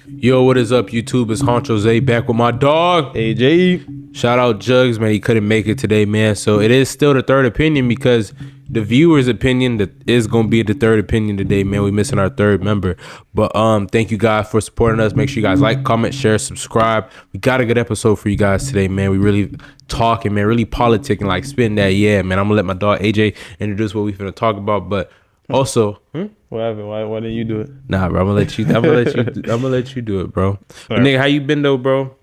Yo, what is up, YouTube? It's Honcho Zay back with my dog. AJ. Shout out Jugs, man. He couldn't make it today, man. So it is still the third opinion because the viewer's opinion that is gonna be the third opinion today, man. We missing our third member. But thank you guys for supporting us. Make sure you guys like, comment, share, subscribe. We got a good episode for you guys today, man. We really talking, man, really politicking, like spitting that, yeah, man. I'm gonna let my dog AJ introduce what we finna talk about, but also What happened? Why didn't you do it? Nah, bro. I'm gonna let you do it, bro. But nigga, how you been though, bro?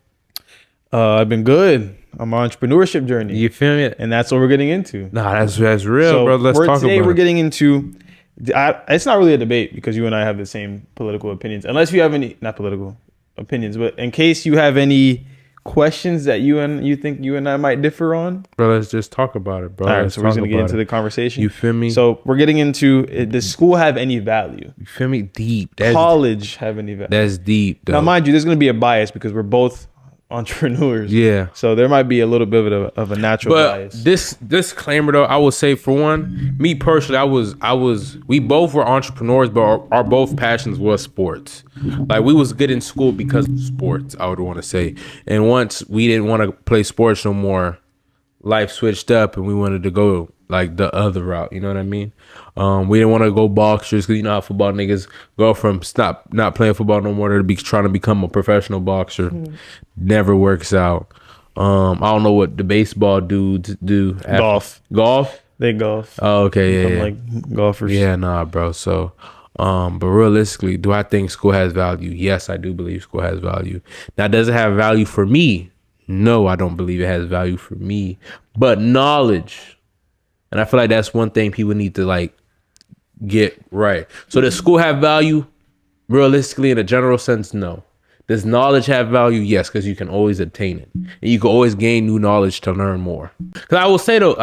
I've been good. I'm on entrepreneurship journey. You feel me? And that's what we're getting into. Nah, that's real, So bro. Let's talk about today it. we're getting into. It's not really a debate because you and I have the same political opinions. Unless you have any, not political opinions, but in case you have any questions that you think you and I might differ on, Bro, let's just talk about it, bro. all right, Let's so we're just talk gonna get about into it. the conversation. You feel me? So we're getting into, does school have any value? You feel me? Deep. College have any value? That's deep, though. Now, mind you, there's gonna be a bias because we're both entrepreneurs. Yeah. So there might be a little bit of a natural But bias. this disclaimer though, I will say for one, me personally, we both were entrepreneurs, but our both passions was sports. Like we was good in school because of sports, I would want to say. And once we didn't want to play sports no more, life switched up and we wanted to go like the other route. You know what I mean? We didn't want to go boxers because you know how football niggas go from not playing football no more to be trying to become a professional boxer. Never works out. I don't know what the baseball dudes do. Golf? They golf. Oh, okay, yeah. Like golfers. Yeah, nah, bro. So, but realistically, do I think school has value? Yes, I do believe school has value. Now, does it have value for me? No, I don't believe it has value for me. But knowledge, and I feel like that's one thing people need to like get right. So does school have value? Realistically, in a general sense, no. Does knowledge have value? Yes, because you can always obtain it. And you can always gain new knowledge to learn more. Because I will say though,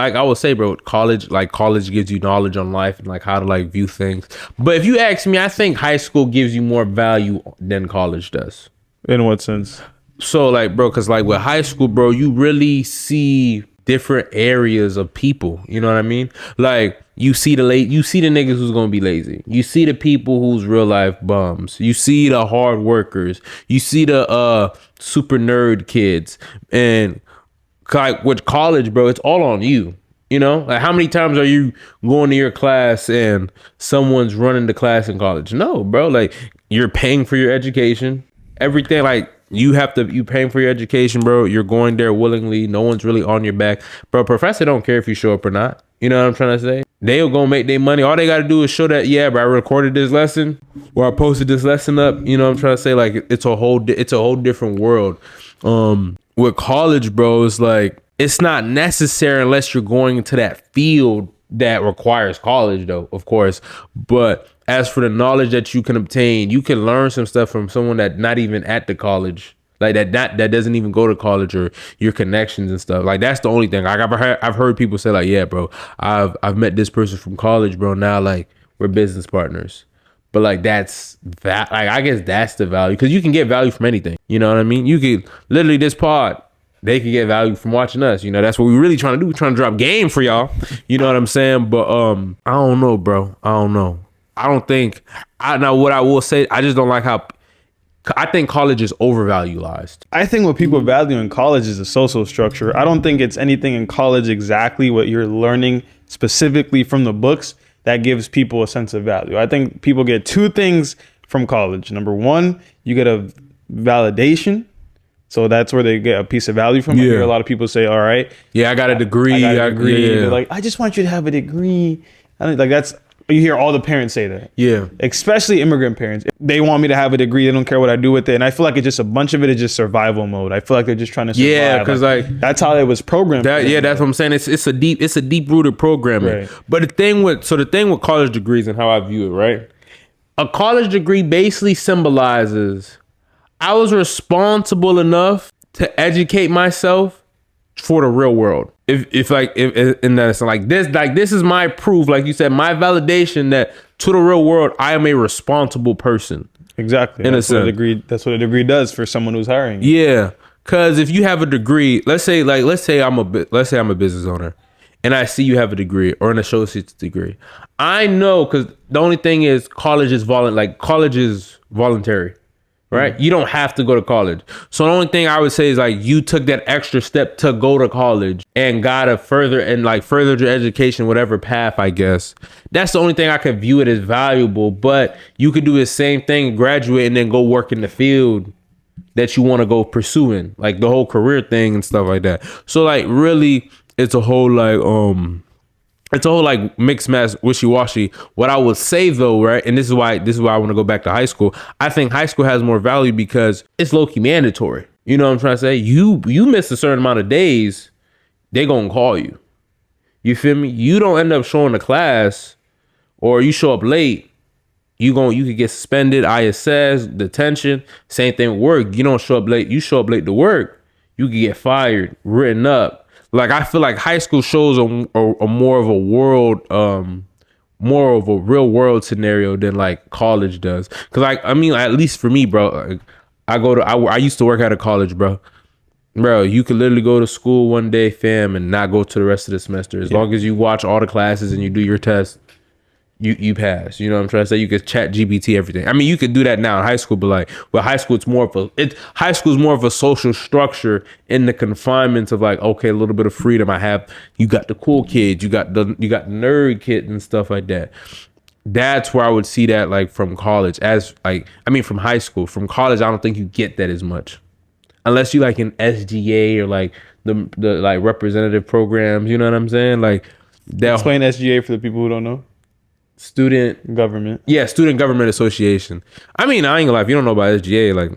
bro, college gives you knowledge on life and like how to like view things. But if you ask me, I think high school gives you more value than college does. In what sense? So like, bro, because like with high school, bro, you really see different areas of people. You know what I mean? Like you see the niggas who's gonna be lazy. You see the people who's real life bums. You see the hard workers. You see the super nerd kids. And like with college, bro, it's all on you. You know, like how many times are you going to your class and someone's running the class in college? No, bro. Like you're paying for your education, everything. Like you paying for your education, bro. You're going there willingly. No one's really on your back, bro. Professor don't care if you show up or not. You know what I'm trying to say? They'll go make their money. All they got to do is show that, yeah, bro, I recorded this lesson or I posted this lesson up. You know what I'm trying to say? Like it's a whole different world. With college, bro, it's like, it's not necessary unless you're going into that field that requires college though, of course. But as for the knowledge that you can obtain, you can learn some stuff from someone that not even at the college. Like that doesn't even go to college, or your connections and stuff. Like that's the only thing. Like I've heard people say like, yeah, bro, I've met this person from college, bro. Now like we're business partners. But like that's that. Like I guess that's the value, because you can get value from anything. You know what I mean? You could literally this pod. They can get value from watching us. You know, that's what we're really trying to do. We're trying to drop game for y'all. You know what I'm saying? But I don't know, bro. I don't know. I don't think. What I will say, I just don't like how. I think college is overvalued. I think what people value in college is the social structure. I don't think it's anything in college exactly what you're learning specifically from the books that gives people a sense of value. I think people get two things from college. Number one, you get a validation. So that's where they get a piece of value from. Yeah. I hear a lot of people say, all right. Yeah, I got a degree. I got a degree. Yeah. They're like, I just want you to have a degree. Like that's, you hear all the parents say that. Yeah. Especially immigrant parents. They want me to have a degree. They don't care what I do with it. And I feel like it's just a bunch of it is just survival mode. I feel like they're just trying to survive. Yeah, because like that's how it was programmed. That's what I'm saying. It's a deep rooted programming. Right. But the thing with college degrees and how I view it, right? A college degree basically symbolizes I was responsible enough to educate myself for the real world. If in that, like this is my proof, like you said, my validation that to the real world I am a responsible person. Exactly. That's what a degree does for someone who's hiring. Yeah, because if you have a degree, let's say I'm a business owner, and I see you have a degree or an associate's degree. I know, because the only thing is college is voluntary. right? You don't have to go to college. So the only thing I would say is like you took that extra step to go to college and got a further and like furthered your education, whatever path, I guess. That's the only thing I could view it as valuable. But you could do the same thing, graduate, and then go work in the field that you want to go pursuing, like the whole career thing and stuff like that. So like really, it's a whole like mixed match, wishy-washy. What I would say though, right, and this is why I want to go back to high school. I think high school has more value because it's low-key mandatory. You know what I'm trying to say? You miss a certain amount of days, they gonna call you. You feel me? You don't end up showing the class, or you show up late, you could get suspended, ISS, detention. Same thing with work. You don't show up late. You show up late to work, you could get fired, written up. Like I feel like high school shows a more of a world, more of a real world scenario than like college does. Cause like I mean, at least for me, bro, I used to work at a college, bro. Bro, you could literally go to school one day, fam, and not go to the rest of the semester. As long as you watch all the classes and you do your test, you pass. You know what I'm trying to say? You could chat GBT everything. I mean, you could do that now in high school, but like with high school, high school is more of a social structure in the confinements of like, okay, a little bit of freedom. You got the cool kids, you got the nerd kids and stuff like that. That's where I would see that like from college from high school. From college, I don't think you get that as much. Unless you like an SGA or like the like representative programs, you know what I'm saying? Like that. Explain SGA for the people who don't know. Student government. Yeah, Student Government Association. I mean, I ain't gonna lie, if you don't know about SGA, like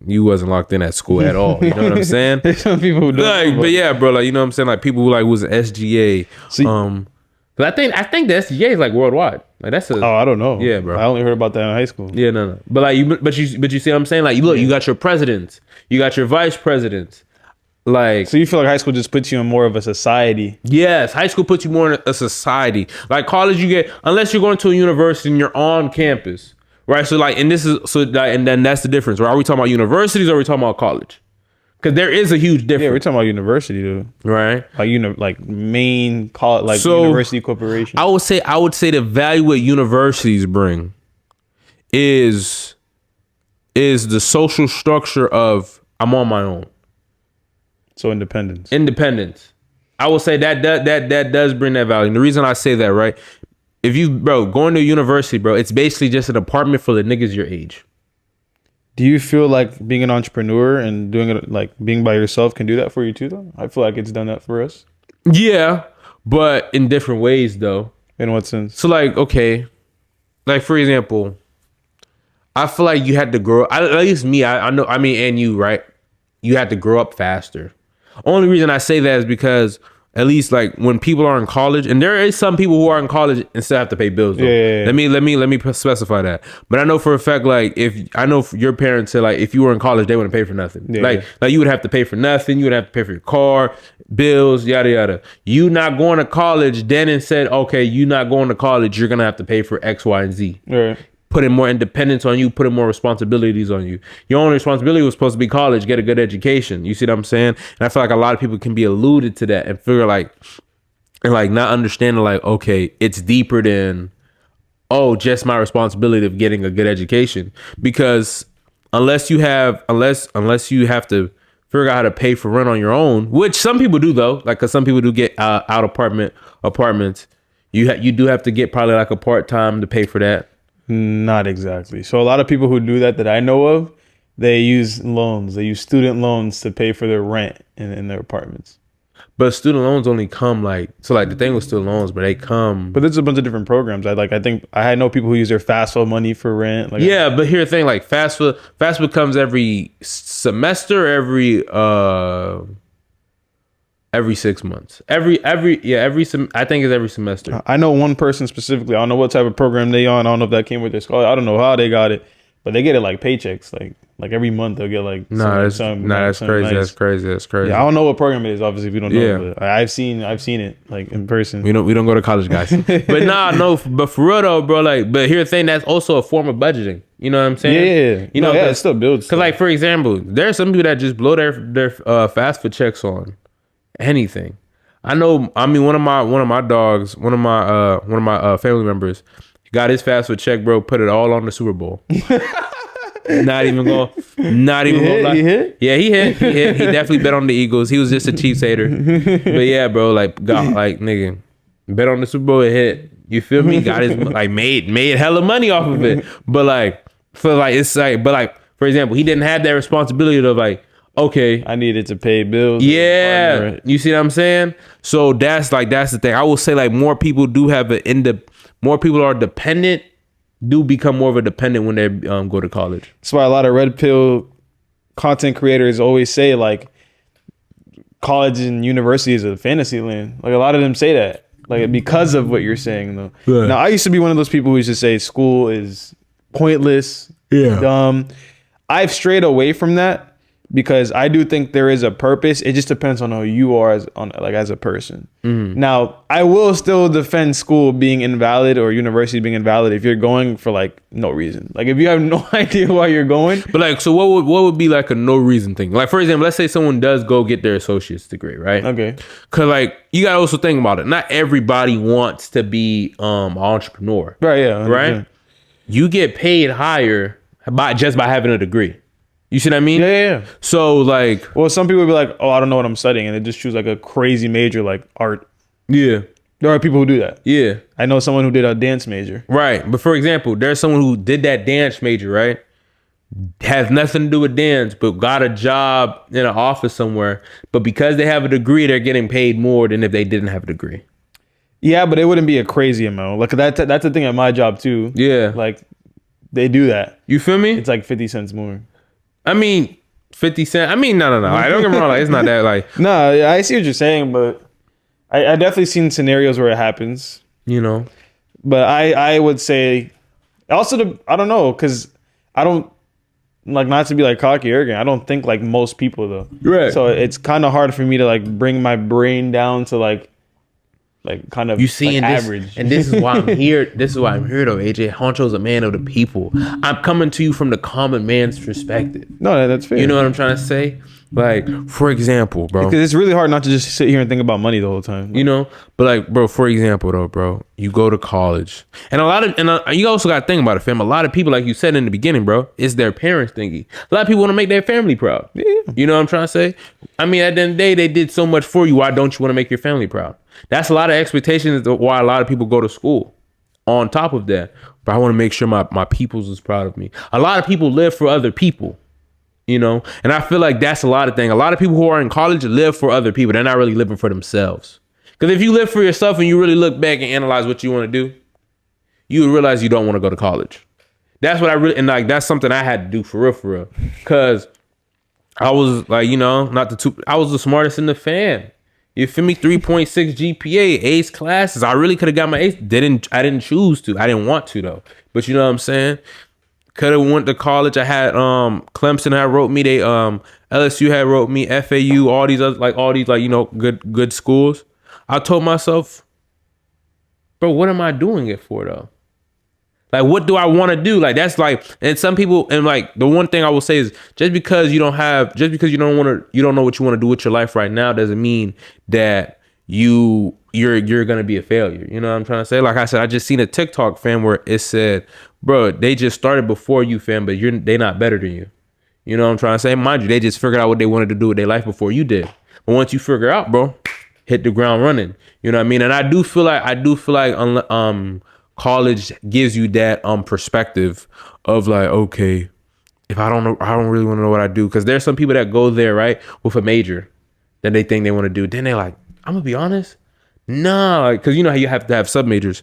you wasn't locked in at school at all. You know what I'm saying? There's some people who don't like, but yeah, bro, like you know what I'm saying? Like people who like was an SGA. See, but I think the SGA is like worldwide. Like that's I don't know. Yeah, bro. I only heard about that in high school. Yeah, no. But like you see what I'm saying? Like you look, you got your presidents, you got your vice presidents. Like, so you feel like high school just puts you in more of a society? Yes, high school puts you more in a society. Like college, you get, unless you're going to a university and you're on campus, right? So like, and then that's the difference, right? Are we talking about universities or are we talking about college? Because there is a huge difference. Yeah, we're talking about university, dude. Right? Like main college, like so, university corporation. I would say the value what universities bring is the social structure of I'm on my own. So independence. I will say that does bring that value. And the reason I say that, right? If you, bro, going to university, bro, it's basically just an apartment full of niggas your age. Do you feel like being an entrepreneur and doing it, like being by yourself, can do that for you too, though? I feel like it's done that for us. Yeah, but in different ways, though. In what sense? So, like, okay, like for example, I feel like you had to grow. At least me, I know. I mean, and you, right? You had to grow up faster. Only reason I say that is because at least like when people are in college, and there is some people who are in college and still have to pay bills. Though. Yeah. Let me specify that. But I know for a fact, like if your parents said like if you were in college, they wouldn't pay for nothing. Yeah. Like you would have to pay for nothing. You would have to pay for your car, bills, yada yada. You not going to college, then and said, okay, you not going to college, you're gonna have to pay for X, Y, and Z. Right. Putting more independence on you, putting more responsibilities on you. Your only responsibility was supposed to be college, get a good education. You see what I'm saying? And I feel like a lot of people can be alluded to that and figure like not understanding like, okay, it's deeper than, oh, just my responsibility of getting a good education. Because unless you have to figure out how to pay for rent on your own, which some people do though, like, cause some people do get out apartments. You do have to get probably like a part-time to pay for that. Not exactly. So a lot of people who do that I know of, they use loans. They use student loans to pay for their rent in their apartments. But student loans only come like the thing with student loans, but they come. But there's a bunch of different programs. I think I know people who use their FAFSA money for rent. Like, yeah, but here's the thing: like FAFSA comes every semester, every 6 months. I think it's every semester. I know one person specifically. I don't know what type of program they on. I don't know if that came with their school. I don't know how they got it, but they get it like paychecks. Like every month they'll get like that's crazy. Nice. That's crazy. Yeah, I don't know what program it is. Obviously, if you don't know. Yeah. But I've seen it like in person. We don't go to college, guys. But but for real though, bro. Like, but here's the thing: that's also a form of budgeting. You know what I'm saying? Yeah. You know, it still builds. Because like for example, there are some people that just blow their fast food checks on anything. I know. I mean, one of my family members got his fast food check, bro. Put it all on the Super Bowl. Not even going. Not even going. Lie. He hit. Yeah, he hit. He definitely bet on the Eagles. He was just a Chiefs hater. But yeah, bro, like God, like nigga, bet on the Super Bowl. It hit. You feel me? Got his like made hella money off of it. But like for like it's like, but like for example, he didn't have that responsibility of like, okay, I needed to pay bills. yeah, you see what I'm saying? So that's the thing. I will say like more people do have more people are dependent, do become more of a dependent when they go to college. That's why a lot of red pill content creators always say like college and university is a fantasy land. Like a lot of them say that, like because of what you're saying though. Right. Now I used to be one of those people who used to say school is pointless, dumb. I've strayed away from that because I do think there is a purpose. It just depends on who you are as a person. Mm-hmm. Now, I will still defend school being invalid or university being invalid if you're going for like no reason. Like if you have no idea why you're going. But like, so what would be like a no reason thing? Like for example, let's say someone does go get their associate's degree, right? Okay. Cause like you gotta also think about it. Not everybody wants to be an entrepreneur. Right. Yeah. 100%. Right. You get paid higher by having a degree. You see what I mean? Yeah. So like, well, some people will be like, oh, I don't know what I'm studying, and they just choose like a crazy major like art. Yeah. There are people who do that. Yeah. I know someone who did a dance major. Right. But for example, there's someone who did that dance major, right? Has nothing to do with dance, but got a job in an office somewhere. But because they have a degree, they're getting paid more than if they didn't have a degree. Yeah, but it wouldn't be a crazy amount. Like that's the thing at my job too. Yeah. Like they do that. You feel me? It's like 50 cents more. I mean, 50 cents. I mean, no. I don't get me wrong. Like, it's not that like. No, I see what you're saying, but I definitely seen scenarios where it happens. You know. But I would say also I don't know, because I don't like, not to be like cocky or arrogant, I don't think like most people though. Right. So it's kind of hard for me to like bring my brain down to like kind of, you see, like, and average. This is why I'm here. This is why I'm here though. AJ Honcho's a man of the people. I'm coming to you from the common man's perspective. No, that's fair. You know what I'm trying to say? Like, for example, bro. Because it's really hard not to just sit here and think about money the whole time. You know, but like, bro, for example, though, bro, you go to college, and you also got to think about it, fam. A lot of people, like you said in the beginning, bro, it's their parents thingy. A lot of people want to make their family proud. Yeah. You know what I'm trying to say? I mean, at the end of the day, they did so much for you. Why don't you want to make your family proud? That's a lot of expectations. Why a lot of people go to school. On top of that, but I want to make sure my peoples is proud of me. A lot of people live for other people. You know, and I feel like that's a lot of things. A lot of people who are in college live for other people. They're not really living for themselves. Because if you live for yourself and you really look back and analyze what you want to do, you realize you don't want to go to college. That's what and like that's something I had to do for real. Because I was like, you know, I was the smartest in the fam. You feel me? 3.6 GPA, ace classes. I really could have got my ace. I didn't choose to. I didn't want to though. But you know what I'm saying? Could have went to college. I had Clemson had wrote me. They LSU had wrote me. FAU, all these you know, good schools. I told myself, bro, what am I doing it for though? Like, what do I want to do? Like, that's like, and some people, and like the one thing I will say is just because you don't know what you want to do with your life right now doesn't mean that you're gonna be a failure. You know what I'm trying to say? Like I said, I just seen a TikTok, fam, where it said, bro, they just started before you, fam, but they not better than you. You know what I'm trying to say? Mind you, they just figured out what they wanted to do with their life before you did. But once you figure out, bro, hit the ground running. You know what I mean? And I do feel like college gives you that perspective of like, okay, if I don't really want to know what I do, because there's some people that go there, right, with a major that they think they want to do. Then they're like, I'm gonna be honest, nah, because you know how you have to have sub majors.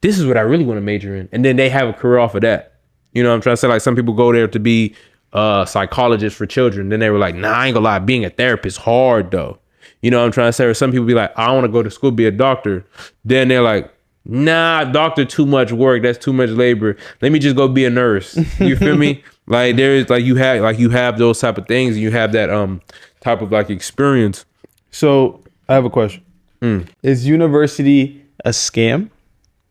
This is what I really want to major in, and then they have a career off of that. You know what I'm trying to say? Like some people go there to be a psychologist for children. Then they were like, nah, I ain't gonna lie, being a therapist hard though. You know what I'm trying to say? Or some people be like, I want to go to school, be a doctor. Then they're like, nah, doctor, too much work. That's too much labor. Let me just go be a nurse. You feel me? Like there's like you have those type of things, and you have that type of like experience. So I have a question. Is university a scam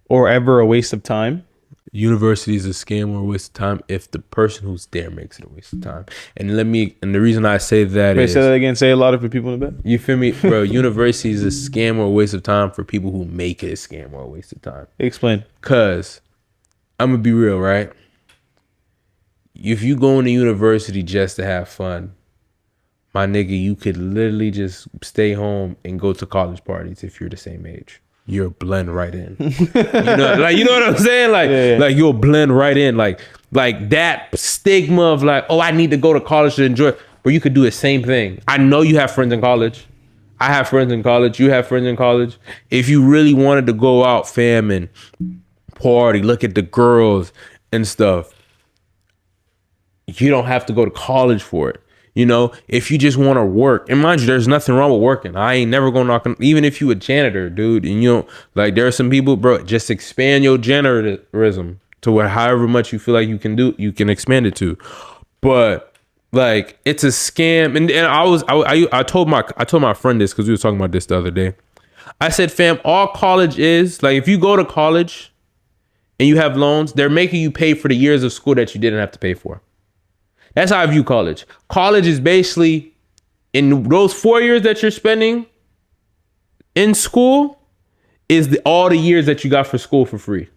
or ever a waste of time? University is a scam or a waste of time if the person who's there makes it a waste of time. And the reason I say that is... Say that again. Say a lot for people in the back. You feel me? Bro, university is a scam or a waste of time for people who make it a scam or a waste of time. Explain. Because I'm going to be real, right? if you go into university just to have fun, my nigga, you could literally just stay home and go to college parties if you're the same age. You'll blend right in. You know what I'm saying? Like you'll blend right in. Like that stigma of like, oh, I need to go to college to enjoy. But you could do the same thing. I know you have friends in college. I have friends in college. You have friends in college. If you really wanted to go out, fam, and party, look at the girls and stuff, you don't have to go to college for it. You know, if you just want to work, and mind you, there's nothing wrong with working. I ain't never gonna knock on, even if you a janitor, dude. And you know, like there are some people, bro, just expand your janitorism to where however much you feel like you can do, you can expand it to. But like it's a scam. And I told my friend this because we were talking about this the other day. I said, fam, all college is like if you go to college and you have loans, they're making you pay for the years of school that you didn't have to pay for. That's how I view college. College is basically in those 4 years that you're spending in school is all the years that you got for school for free.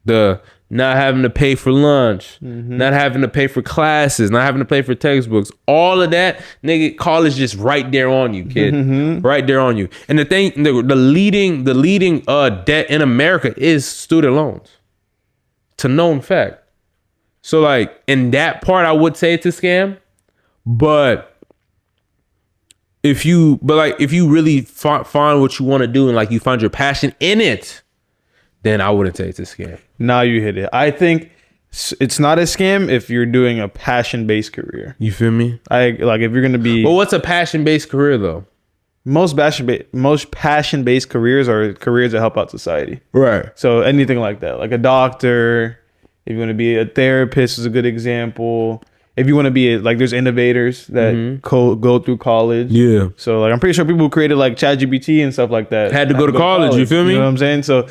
The not having to pay for lunch, not having to pay for classes, not having to pay for textbooks, all of that, nigga, college just right there on you, kid. Right there on you. And the thing, the leading debt in America is student loans. It's a known fact. So like in that part, I would say it's a scam, but if you really find what you want to do and like you find your passion in it, then I wouldn't say it's a scam. Now you hit it. I think it's not a scam if you're doing a passion-based career. You feel me? Like if you're gonna be. Well, what's a passion-based career though? Most passion-based careers are careers that help out society. Right. So anything like that, like a doctor. If you want to be a therapist is a good example. If you want to be like there's innovators that go through college. Yeah. So like I'm pretty sure people who created like ChatGPT and stuff like that had to go to college. You feel me? You know what I'm saying? So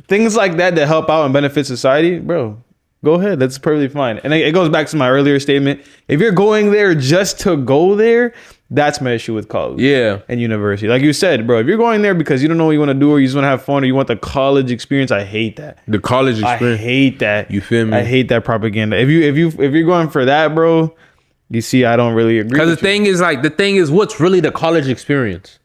things like that help out and benefit society, bro, go ahead. That's perfectly fine. And it goes back to my earlier statement. If you're going there just to go there, that's my issue with college. Yeah. And university. Like you said, bro, if you're going there because you don't know what you want to do or you just want to have fun or you want the college experience, I hate that. The college experience. I hate that. You feel me? I hate that propaganda. If you're going for that, bro, you see, I don't really agree. Because the thing is, what's really the college experience?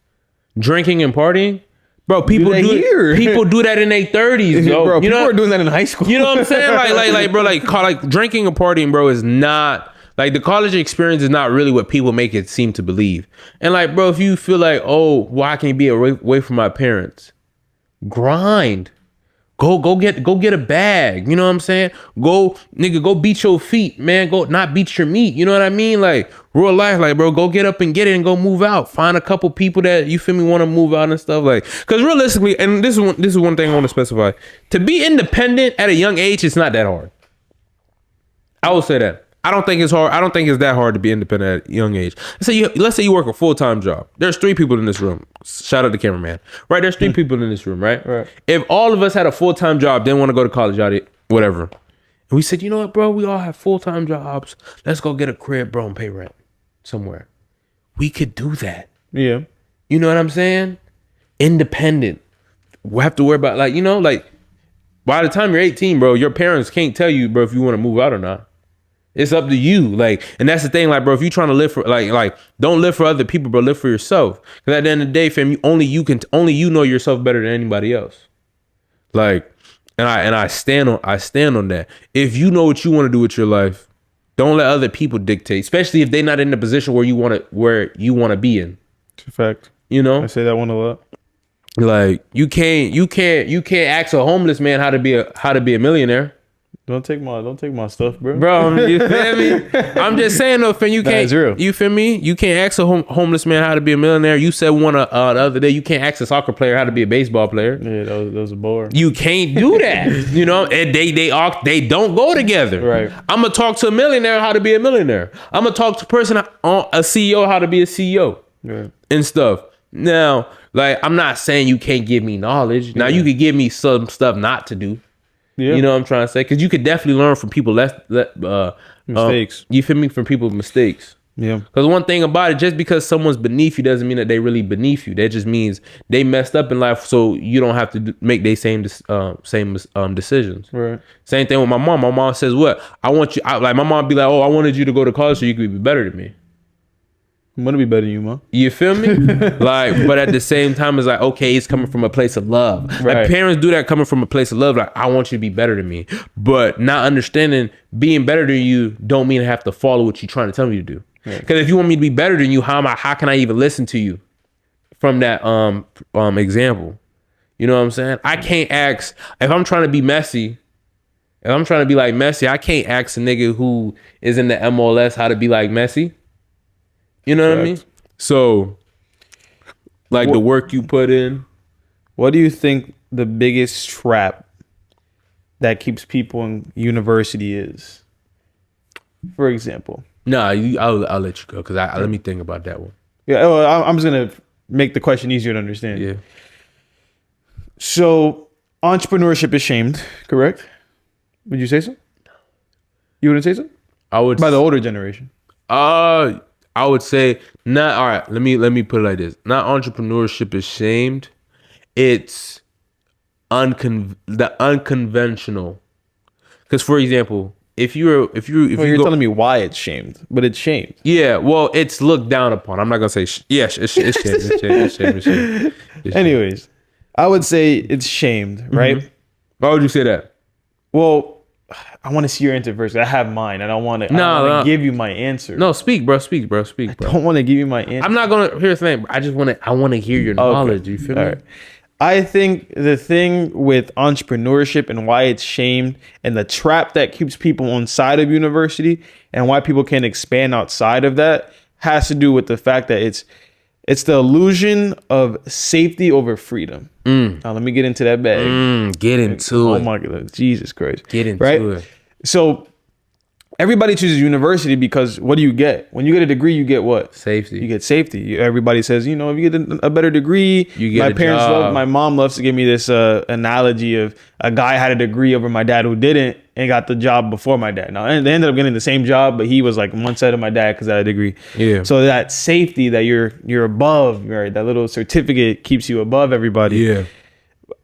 Drinking and partying? Bro, people do that in their 30s, yo. Bro, people are doing that in high school. You know what I'm saying? Bro, like drinking and partying, bro, is not like the college experience is not really what people make it seem to believe. And like, bro, if you feel like, oh, why can't be away from my parents? Grind. Go get a bag. You know what I'm saying? Go beat your feet, man. Go not beat your meat. You know what I mean? Like real life, like bro, go get up and get it and go move out. Find a couple people that you feel me want to move out and stuff like. Because realistically, and this is one thing I want to specify. To be independent at a young age, it's not that hard. I will say that. I don't think it's hard. I don't think it's that hard to be independent at a young age. Let's say you work a full-time job. There's 3 people in this room. Shout out to cameraman. Right? There's 3 people in this room, right? Right. If all of us had a full-time job, didn't want to go to college, whatever. And we said, you know what, bro? We all have full-time jobs. Let's go get a crib, bro, and pay rent somewhere. We could do that. Yeah. You know what I'm saying? Independent. We have to worry about like by the time you're 18, bro, your parents can't tell you, bro, if you want to move out or not. It's up to you. Like, and that's the thing, like, bro, if you're trying to live for like don't live for other people, bro, live for yourself. Because at the end of the day, fam, only you know yourself better than anybody else. Like, and I stand on that. If you know what you want to do with your life, don't let other people dictate, especially if they're not in the position where you want to be in. It's a fact. You know? I say that one a lot. Like, you can't ask a homeless man how to be a millionaire. Don't take my stuff, bro. Bro, you feel me? I'm just saying though, fam, you can't. You feel me? You can't ask a homeless man how to be a millionaire. You said one the other day. You can't ask a soccer player how to be a baseball player. Yeah, that was a bore. You can't do that. You know, and they don't go together. Right. I'm gonna talk to a millionaire how to be a millionaire. I'm gonna talk to a CEO how to be a CEO. Right. And stuff. Now, like, I'm not saying you can't give me knowledge. Now, you could give me some stuff not to do. Yeah. You know what I'm trying to say? Because you could definitely learn from people mistakes. You feel me? From people's mistakes. Yeah. Because one thing about it, just because someone's beneath you doesn't mean that they really beneath you. That just means they messed up in life, so you don't have to make their same decisions. Right. Same thing with my mom. My mom says, "What I want you," like my mom be like, "Oh, I wanted you to go to college so you could be better than me." I'm gonna be better than you, Mom. You feel me? Like, but at the same time, it's like, okay, it's coming from a place of love. Right. Like parents do that coming from a place of love. Like, I want you to be better than me, but not understanding being better than you don't mean I have to follow what you're trying to tell me to do. Because if you want me to be better than you, how can I even listen to you from that example? You know what I'm saying? I can't ask if I'm trying to be messy. If I'm trying to be like Messi, I can't ask a nigga who is in the MLS how to be like Messi. You know what I mean? So, like the work you put in. What do you think the biggest trap that keeps people in university is? For example. Nah, I'll let you go because let me think about that one. Yeah, well, I'm just gonna make the question easier to understand. Yeah. So, entrepreneurship is shamed, correct? Would you say so? You wouldn't say so? I would By the older generation. I would say not. All right, let me put it like this. Not entrepreneurship is shamed. It's the unconventional. Because for example, if you're telling me why it's shamed, but it's shamed. Yeah, well, it's looked down upon. I'm not gonna say yes. It's shamed. It's shamed. Anyways, I would say it's shamed, right? Mm-hmm. Why would you say that? Well, I want to see your answer first. I have mine. I don't want to give you my answer. No, speak, bro. I don't want to give you my answer. I'm not gonna. Here's the thing. I want to hear your knowledge. Okay. You feel me? Right. I think the thing with entrepreneurship and why it's shamed and the trap that keeps people inside of university and why people can't expand outside of that has to do with the fact that it's the illusion of safety over freedom. Now let me get into that bag. Get into it. Oh my God, Jesus Christ. Get into it. So everybody chooses university because what do you get? When you get a degree, you get what? Safety. You get safety. Everybody says, if you get a better degree, you get my mom loves to give me this analogy of a guy had a degree over my dad who didn't and got the job before my dad. Now, they ended up getting the same job, but he was like one set of my dad because I had a degree. Yeah. So that safety that you're above, right? That little certificate keeps you above everybody. Yeah.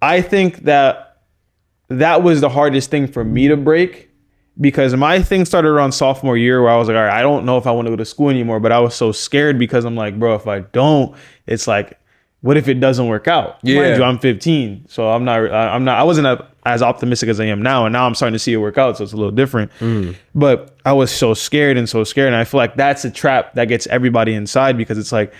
I think that was the hardest thing for me to break. Because my thing started around sophomore year where I was like, all right, I don't know if I want to go to school anymore. But I was so scared because I'm like, bro, if I don't, it's like, what if it doesn't work out? Yeah. Mind you, I'm 15. So I wasn't as optimistic as I am now. And now I'm starting to see it work out. So it's a little different. But I was so scared. And I feel like that's a trap that gets everybody inside because it's like,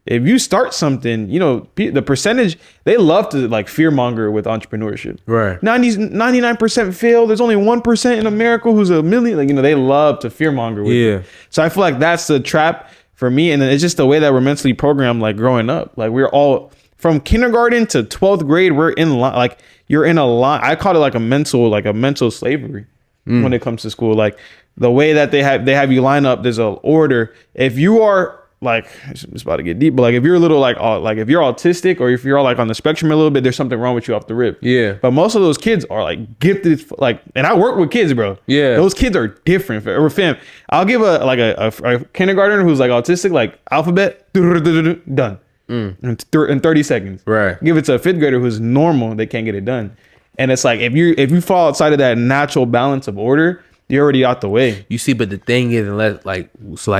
if you start something, the percentage, they love to like fearmonger with entrepreneurship. Right. 99% fail. There's only 1% in America who's a million. Like, they love to fearmonger with it. So I feel like that's the trap for me. And then it's just the way that we're mentally programmed, like growing up. Like we're all from kindergarten to 12th grade. We're in line. Like you're in a line. I call it like a mental slavery when it comes to school. Like the way that they have you line up, there's an order. If you are like, it's about to get deep, but like if you're a little like if you're autistic or if you're like on the spectrum a little bit, there's something wrong with you off the rip. Yeah. But most of those kids are like gifted, like, and I work with kids, bro. Yeah. Those kids are different. Or fam, I'll give a kindergartner who's like autistic, like alphabet, done in 30 seconds. Right. Give it to a fifth grader who's normal, they can't get it done. And it's like if you fall outside of that natural balance of order, you're already out the way. You see, but the thing is, unless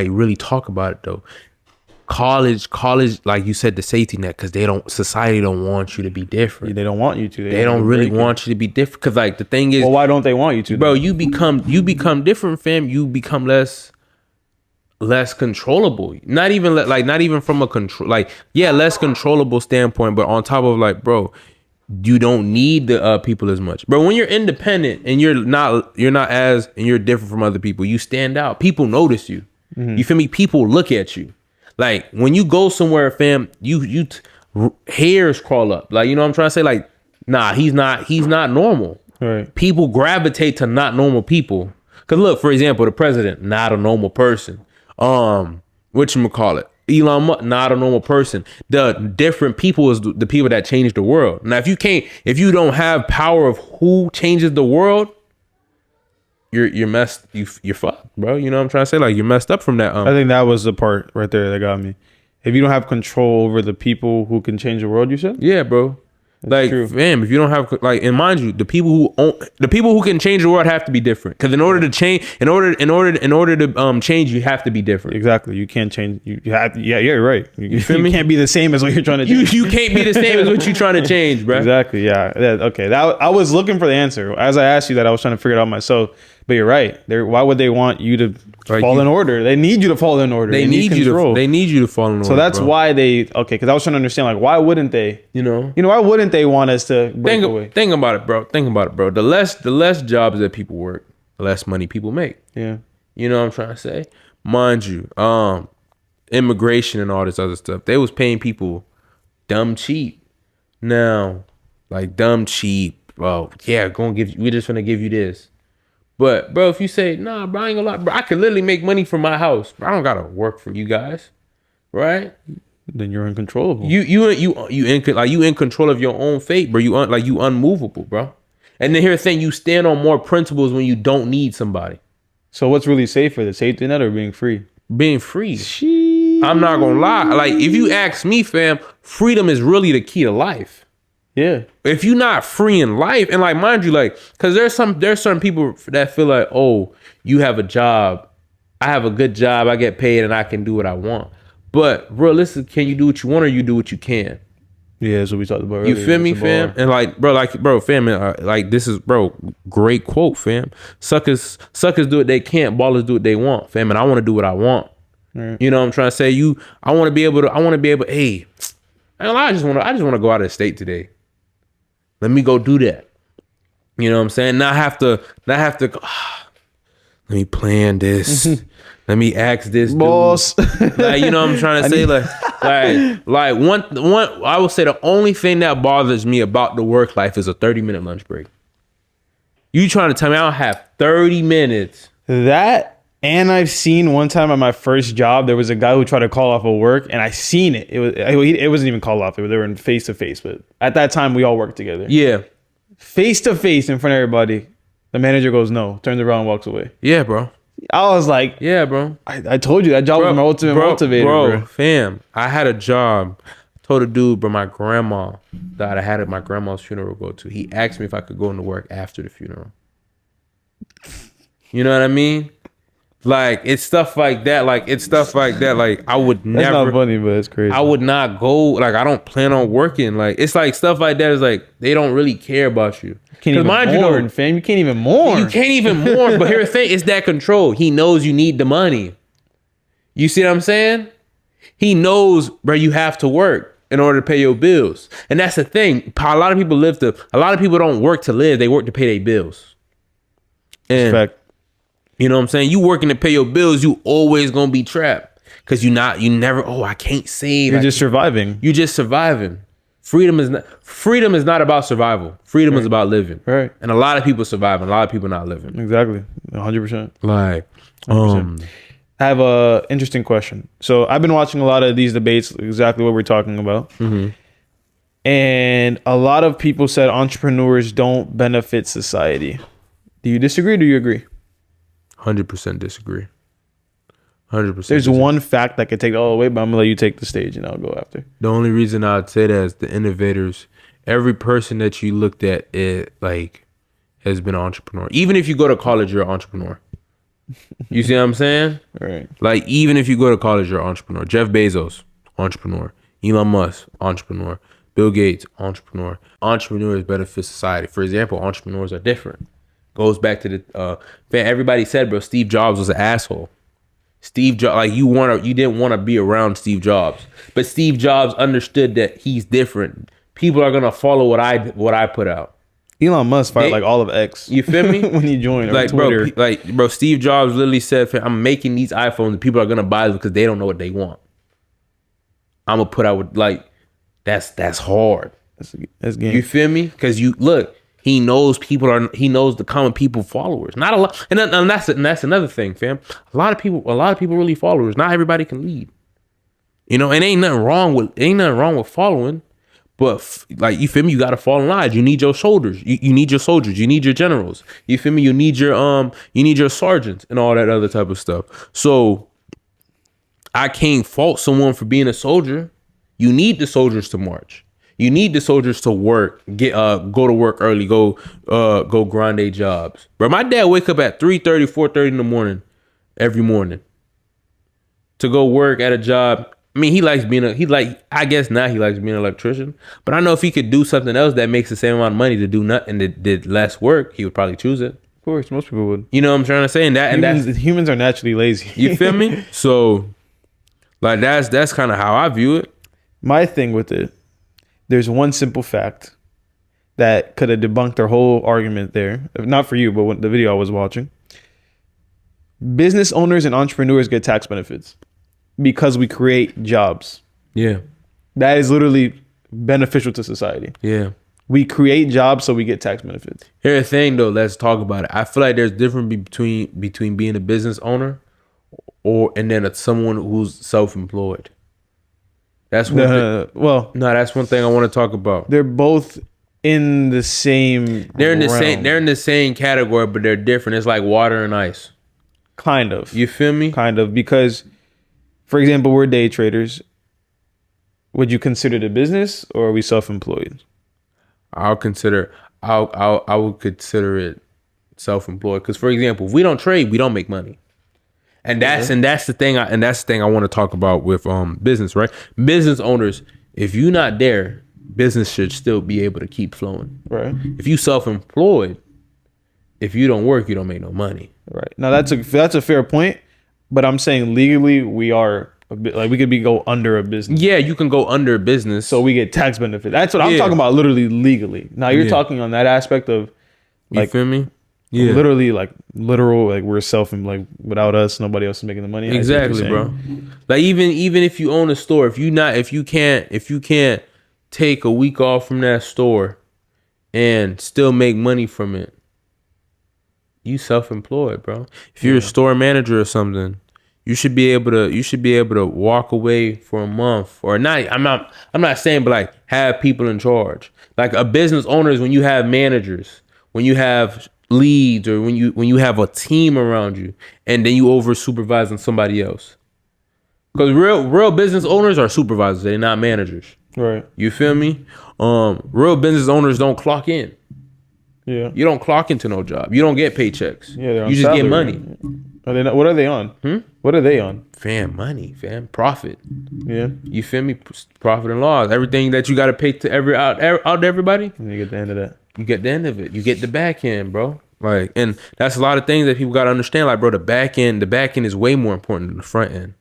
really talk about it though. College, like you said, the safety net, because society don't want you to be different. Yeah, they don't want you to. They don't really want you to be different. Because like the thing is, well, why don't they want you to? Bro, you become different, fam. You become less controllable. Not even from a control, less controllable standpoint. But on top of like, bro, you don't need the people as much, bro. When you're independent and you're different from other people, you stand out. People notice you. You feel me? People look at you. Like when you go somewhere, fam, you hairs crawl up. Like, you know what I'm trying to say? Like, nah, he's not normal. Right. People gravitate to not normal people. Cause look, for example, the president, not a normal person. Whatchamacallit? Elon Musk, not a normal person. The different people is the people that change the world. Now, if you don't have power of who changes the world, you're messed. You're fucked, bro. You know what I'm trying to say? Like, you're messed up from that. I think that was the part right there that got me. If you don't have control over the people who can change the world, you said? Yeah, bro. Like, true. fam, if you don't have, like, and mind you, the people who can change the world have to be different. Because in order to change, in order to change, you have to be different. Exactly. You can't change. You have. Yeah, you're right. You feel me? You can't be the same as what you're trying to change. You can't be the same as what you're trying to change, bro. Exactly. Yeah. Okay. That I was looking for the answer as I asked you that. I was trying to figure it out myself. But you're right. Why would they want you to fall in order? They need you to fall in order. They need you to fall in order. So that's why they because I was trying to understand, like, why wouldn't they? You know, why wouldn't they want us to break away? Think about it, bro. The less jobs that people work, the less money people make. Yeah. You know what I'm trying to say? Mind you, immigration and all this other stuff, they was paying people dumb cheap. Now, like, dumb cheap. Well, yeah, we're just gonna give you this. But, bro, if you say, nah, bro, I ain't gonna lie, bro, I could literally make money from my house. Bro, I don't gotta work for you guys, right? Then you're uncontrollable. You in control of your own fate, bro. You unmovable, bro. And then here's the thing: you stand on more principles when you don't need somebody. So what's really safer, the safety net or being free? Being free. I'm not gonna lie. Like, if you ask me, fam, freedom is really the key to life. Yeah. If you're not free in life, and, like, mind you, like, because there's certain people that feel like, oh, you have a job, I have a good job, I get paid, and I can do what I want. But realistically, can you do what you want, or you do what you can? Yeah, that's what we talked about earlier. You feel me, fam? And, like, bro, fam, like, this is, bro, great quote, fam. Suckers do what they can't, ballers do what they want, fam. And I want to do what I want. Right. You know what I'm trying to say? I want to be able. Hey, I just want to go out of the state today. Let me go do that. You know what I'm saying? Not have to go, let me plan this. Let me ask this boss. Dude. Like, you know what I'm trying to say? Like one, I will say the only thing that bothers me about the work life is a 30-minute lunch break. You trying to tell me I don't have 30 minutes? That, and I've seen one time at my first job, there was a guy who tried to call off of work, and I seen it. It wasn't even called off. They were in face to face, but at that time we all worked together. Yeah, face to face in front of everybody. The manager goes no, turns around, and walks away. Yeah, bro. I was like, yeah, bro. I told you that job was my ultimate motivator, bro. Fam, I had a job. I told a dude, bro, my grandma died. I had at my grandma's funeral to go to. He asked me if I could go into work after the funeral. You know what I mean? Like, it's stuff like that. Like, I would never. That's not funny, but it's crazy. I would not go. Like, I don't plan on working. Like, it's like stuff like that is like, they don't really care about you. Can't even mourn, fam. You can't even mourn. You can't even mourn. But here's the thing, it's that control. He knows you need the money. You see what I'm saying? He knows, bro, you have to work in order to pay your bills. And that's the thing. A lot of people don't work to live. They work to pay their bills. And fact. You know what I'm saying? You working to pay your bills, you always gonna be trapped. Cause you never, I can't save. You're just surviving. You're just surviving. Freedom is not about survival. Freedom is about living. Right. And a lot of people surviving, a lot of people not living. Exactly. 100%. Like, 100%. I have a interesting question. So I've been watching a lot of these debates, exactly what we're talking about. Mm-hmm. And a lot of people said entrepreneurs don't benefit society. Do you disagree or do you agree? 100% disagree. 100%. There's disagree. One fact that could take it all the way, but I'm gonna let you take the stage and I'll go after. The only reason I'd say that is the innovators. Every person that you looked at, it like has been an entrepreneur. Even if you go to college, you're an entrepreneur. You see what I'm saying? Right. Like, even if you go to college, you're an entrepreneur. Jeff Bezos, entrepreneur. Elon Musk, entrepreneur. Bill Gates, entrepreneur. Entrepreneurs benefit society. For example, entrepreneurs are different. Goes back to the everybody said, bro, Steve Jobs was an asshole. Steve Jobs, like, you didn't want to be around Steve Jobs, but Steve Jobs understood that he's different. People are gonna follow what I put out. Elon Musk fired like all of X. You feel me? When he joined, like, Twitter. bro, Steve Jobs literally said, I'm making these iPhones and people are gonna buy them because they don't know what they want. I'm gonna put out with, like, that's hard. That's game. You feel me? Because you look. He knows the common people followers. Not a lot, and that's another thing, fam. A lot of people really followers. Not everybody can lead. You know, and ain't nothing wrong with following, But like, you feel me? You gotta fall in line. You need your shoulders. You need your soldiers. You need your generals. You feel me? You need your sergeants and all that other type of stuff. So I can't fault someone for being a soldier. You need the soldiers to march. You need the soldiers to work, go to work early, go grind their jobs. Bro, my dad wake up at 3:30, 4:30 in the morning every morning to go work at a job. I mean, I guess now he likes being an electrician, but I know if he could do something else that makes the same amount of money to do nothing that did less work, he would probably choose it. Of course, most people would. You know what I'm trying to say? And humans are naturally lazy. You feel me? So like, that's kind of how I view it. My thing with it, there's one simple fact that could have debunked their whole argument there. Not for you, but the video I was watching. Business owners and entrepreneurs get tax benefits because we create jobs. Yeah. That is literally beneficial to society. Yeah. We create jobs, so we get tax benefits. Here's the thing, though. Let's talk about it. I feel like there's difference between being a business owner and then someone who's self-employed. That's one thing. That's one thing I want to talk about. They're both in the same. They're in the realm. same. They're in the same category, but they're different. It's like water and ice. Kind of. You feel me? Kind of, because, for example, we're day traders. Would you consider it a business, or are we self-employed? I would consider it self-employed, because, for example, if we don't trade, we don't make money. And that's the thing I want to talk about with business, right? Business owners, if you're not there, business should still be able to keep flowing. Right. If you self-employed, if you don't work, you don't make no money. Right. Now that's a fair point, but I'm saying legally we are a bit like we could go under a business. Yeah, you can go under a business, so we get tax benefit. That's what I'm talking about, literally legally. Now you're talking on that aspect of, like, you feel me? Yeah, literally, like literal, like we're like without us, nobody else is making the money. Exactly, bro. Like even if you own a store, if you can't take a week off from that store and still make money from it, you self-employed, bro. If you're a store manager or something, you should be able to walk away for a month or not. I'm not saying, but like, have people in charge. Like, a business owner is when you have managers, when you have leads, or when you have a team around you, and then you over supervising somebody else. Because real business owners are supervisors, they're not managers. Right. You feel me? Real business owners don't clock in. Yeah. You don't clock into no job. You don't get paychecks. Yeah, they're on you just salary. get money. Are they not? What are they on? What are they on? Money, profit. Yeah. You feel me? Profit and loss. everything that you got to pay to out to everybody. And you get the end of that. You get the end of it. You get the back end, bro. Like, and that's a lot of things that people got to understand. Like, bro, the back end is way more important than the front end.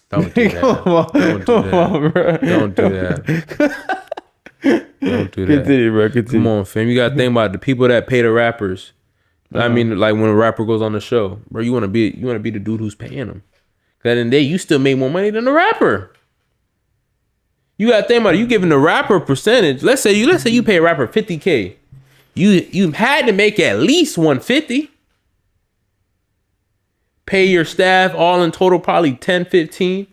Don't do that. Come on, bro. Don't do that. Don't do that. Continue, bro. Continue. Come on, fam. You got to think about the people that pay the rappers. I mean, like, when a rapper goes on the show, bro, you want to be the dude who's paying them. Because at the end of the day, you still make more money than the rapper. You got to think about it. You giving the rapper a percentage. Let's say you pay a rapper $50K. You had to make at least $150. Pay your staff all in total probably 10, 15.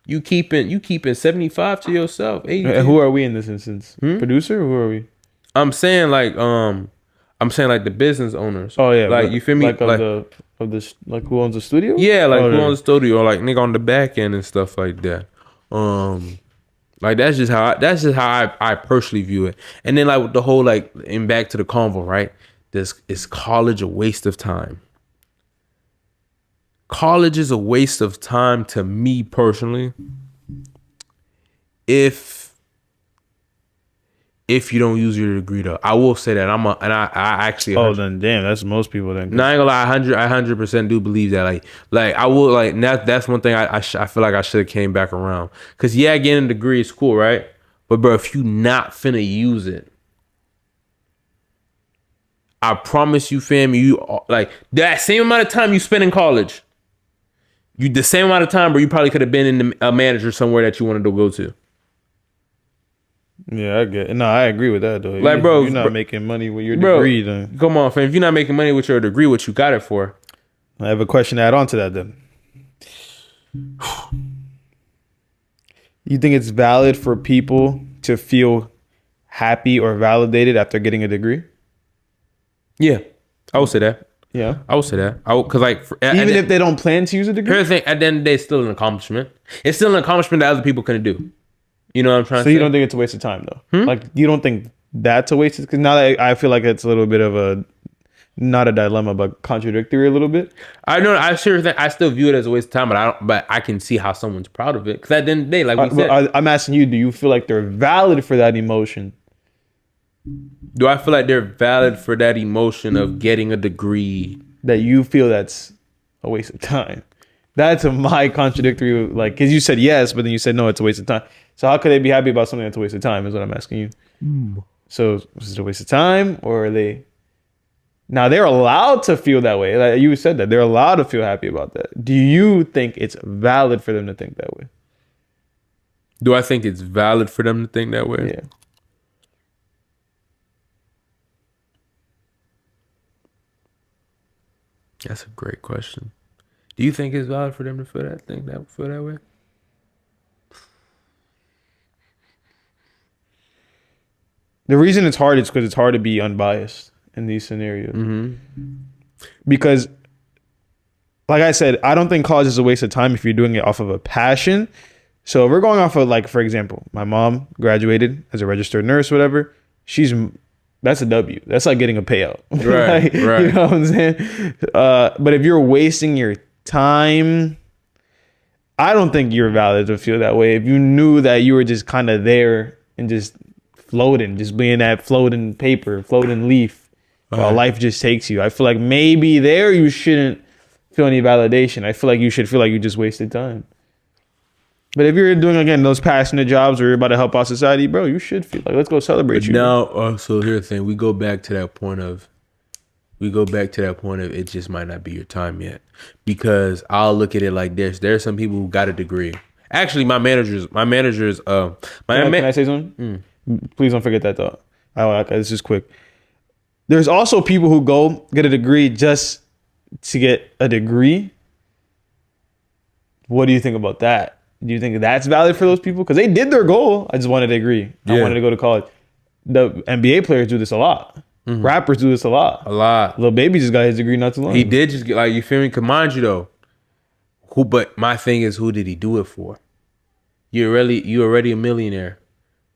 You keeping 75 to yourself. 80. And who are we in this instance? Producer? Or who are we? I'm saying like the business owners. Oh yeah, like, you feel me? Like like who owns the studio? Yeah, like who owns the studio, or like nigga on the back end and stuff like that. Like, that's just how I personally view it. And then, like, with the whole, like, and back to the convo, right? Is college a waste of time? College is a waste of time to me personally. If you don't use your degree, though, I will say that I actually. Oh, then damn, that's most people then. No, I ain't gonna lie, I 100% do believe that. Like I will, like, that's one thing I feel like I should have came back around. Cause yeah, getting a degree is cool, right? But bro, if you not finna use it, I promise you, fam, you like that same amount of time you spend in college. The same amount of time, bro, you probably could have been in a manager somewhere that you wanted to go to. Yeah, I get it. No, I agree with that, though. Like, bro, you're not making money with your degree, then. Come on, fam. If you're not making money with your degree, what you got it for? I have a question to add on to that, then. You think it's valid for people to feel happy or validated after getting a degree? Yeah, I would say that. Yeah. I would say that. I would, because like Even if they don't plan to use a degree? here's the thing, at the end of the day, it's still an accomplishment. It's still an accomplishment that other people couldn't do. You know what I'm trying to say? So you don't think it's a waste of time though? Like you don't think that's a waste of, because now that I feel like it's a little bit of a, not a dilemma, but contradictory a little bit. I know. I sure think I still view it as a waste of time, but I don't. But I can see how someone's proud of it. Because at the end of the day, like we said, I'm asking you, do you feel like they're valid for that emotion? do I feel like they're valid for that emotion of getting a degree? That you feel that's a waste of time? That's my contradictory, like, because you said yes, but then you said no, it's a waste of time. So how could they be happy about something that's a waste of time is what I'm asking you. So is it a waste of time, or are they... Now they're allowed to feel that way. Like you said that they're allowed to feel happy about that. Do you think it's valid for them to think that way? Do I think it's valid for them to think that way? Yeah. That's a great question. Do you think it's valid for them to feel that way? The reason it's hard is because it's hard to be unbiased in these scenarios. Because, like I said, I don't think college is a waste of time if you're doing it off of a passion. So if we're going off of, like, for example, my mom graduated as a registered nurse, whatever. That's a W. That's like getting a payout. Right, Like, right. You know what I'm saying? But if you're wasting your time, I don't think you're valid to feel that way. If you knew that you were just kind of there and just floating, just being that floating paper, floating leaf, while life just takes you, I feel like maybe there you shouldn't feel any validation. I feel like you should feel like you just wasted time. But if you're doing, again, those passionate jobs where you're about to help out society, bro, you should feel like, let's go celebrate you. Now, so here's the thing. We go back to that point of it just might not be your time yet. Because I'll look at it like this. There's some people who got a degree. Actually, my managers, Can I say something? Please don't forget that thought. This is quick. There's also people who go get a degree just to get a degree. What do you think about that? Do you think that's valid for those people? Because they did their goal. I just wanted a degree. I wanted to go to college. The NBA players do this a lot. Rappers do this a lot. Lil Baby just got his degree not too long He ago. did just get, like, you feel me? Cause mind you though, but my thing is, who did he do it for? You're already a millionaire.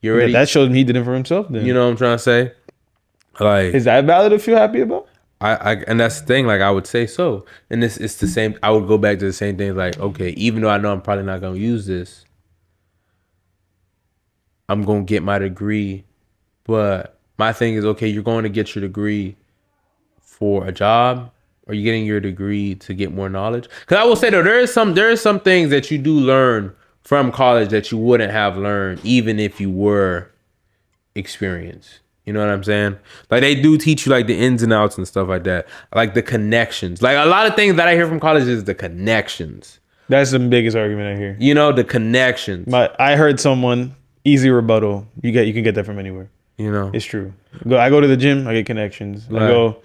You're already, that shows me he did it for himself then. you know what I'm trying to say? Like, Is that valid to feel happy about? and that's the thing, like, I would say so. And it's the same, I would go back to the same thing, like, okay, even though I know I'm probably not going to use this, I'm going to get my degree. But my thing is, okay, you're going to get your degree for a job, or you're getting your degree to get more knowledge? Because I will say though, there is some things that you do learn from college that you wouldn't have learned even if you were experienced. You know what I'm saying? Like, they do teach you like the ins and outs and stuff like that. Like the connections. Like, a lot of things that I hear from college is the connections. That's the biggest argument I hear. You know, the connections. I heard someone, easy rebuttal. You can get that from anywhere. You know, It's true. I go to the gym, I get connections. Right.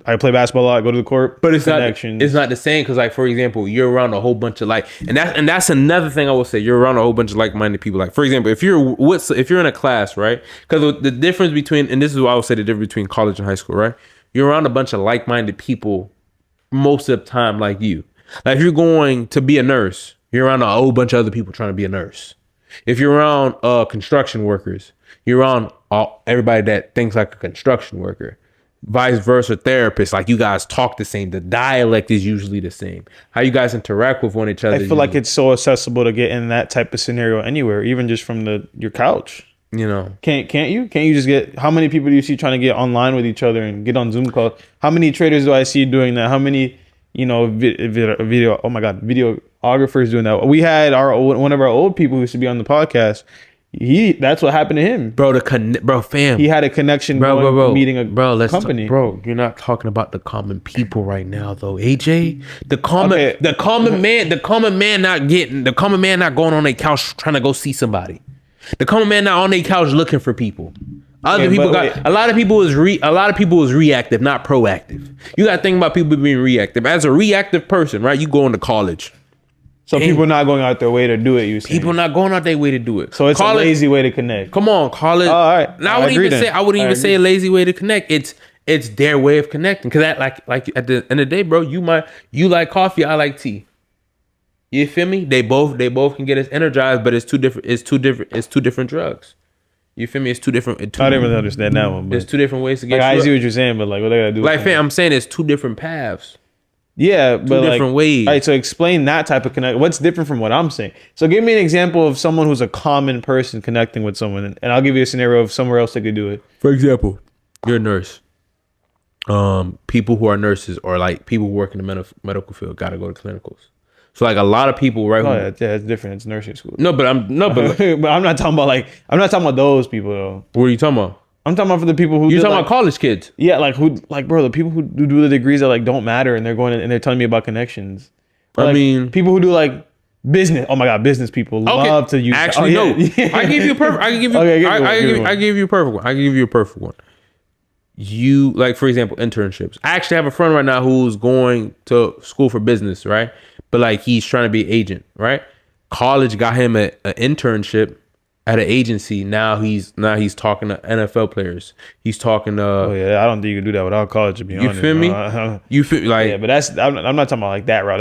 I play basketball a lot, I go to the court, but it's connections. not. It's not the same because, like, for example, you're around a whole bunch of and that's another thing I will say. You're around a whole bunch of like-minded people. Like, for example, if you're in a class, right? Because the difference between, and this is what I would say, the difference between college and high school, right? You're around a bunch of like-minded people most of the time, like you. Like, if you're going to be a nurse, you're around a whole bunch of other people trying to be a nurse. If you're around construction workers, you're around everybody that thinks like a construction worker. Vice versa, therapists, like, you guys talk the same. The dialect is usually the same. How you guys interact with one each other. I feel like it's so accessible to get in that type of scenario anywhere, even just from your couch. You know, Can't you just get, how many people do you see trying to get online with each other and get on Zoom calls? How many traders do I see doing that? How many, video, oh my God, videographers doing that? We had one of our old people who used to be on the podcast. That's what happened to him, bro. Fam. He had a connection, meeting a company. You're not talking about the common people right now, though, AJ. The common man not going on their couch trying to go see somebody. The common man not on their couch looking for people. A lot of people is reactive, not proactive. You got to think about people being reactive. As a reactive person, right? You go into college. So people not going out their way to do it. You saying? People not going out their way to do it. So it's a lazy way to connect. Come on, call it. Oh, all right. Now I wouldn't even say a lazy way to connect. It's their way of connecting. Because that like at the end of the day, bro, you like coffee, I like tea. You feel me? They both can get us energized, but it's two different drugs. You feel me? It's two different. I didn't really understand that one. But there's two different ways to get. I see what you're saying, but like, what they gotta do? Like, fam, I'm saying it's two different paths. Yeah, but two different ways. All right, so explain that type of connect. What's different from what I'm saying? So give me an example of someone who's a common person connecting with someone, and I'll give you a scenario of somewhere else they could do it. For example, you're a nurse. People who are nurses or like people who work in the medical field gotta go to clinicals. So like a lot of people, right? Oh yeah, it's different. It's nursing school. But I'm not talking about those people though. What are you talking about? I'm talking about for the people who you're talking about college kids. Yeah, bro, the people who do the degrees that like don't matter and they're going and they're telling me about connections. Or, I mean, people who do like business. Oh my god, business people love to use. Actually, no. Yeah. I give you a perfect. I give you a perfect one. I give you a perfect one. You like, for example, internships. I actually have a friend right now who's going to school for business, right? But like he's trying to be an agent, right? College got him an internship at an agency. Now he's talking to NFL players. He's talking to. Oh yeah, I don't think you can do that without college. To be honest, you feel me? You feel like? Yeah, but I'm not talking about like that route.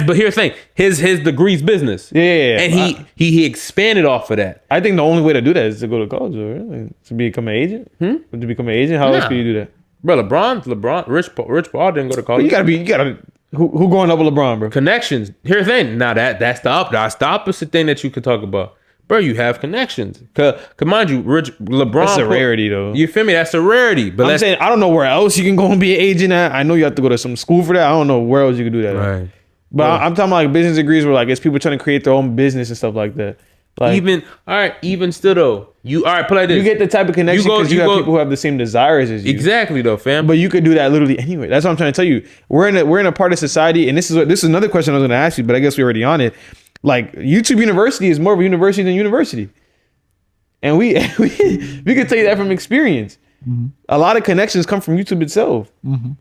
But here's the thing. His degree's business. Yeah. And he expanded off of that. I think the only way to do that is to go to college, really. To become an agent. To become an agent, how else can you do that? Bro, Rich Paul didn't go to college. But you gotta. Who going up with LeBron, bro? Connections. Here's the thing. Now that's the opposite thing that you could talk about. Bro, you have connections. Cause mind you, LeBron. That's a rarity, though. You feel me? That's a rarity. But I'm saying I don't know where else you can go and be an agent at. I know you have to go to some school for that. I don't know where else you can do that. Right. At. But I'm talking about like business degrees where like it's people trying to create their own business and stuff like that. Like, even still though, put like this. You get the type of connection because you have people who have the same desires as you. Exactly though, fam. But you could do that literally anyway. That's what I'm trying to tell you. We're in a part of society, and this is another question I was going to ask you, but I guess we're already on it. Like YouTube University is more of a university than university, and we could tell you that from experience. Mm-hmm. A lot of connections come from YouTube itself,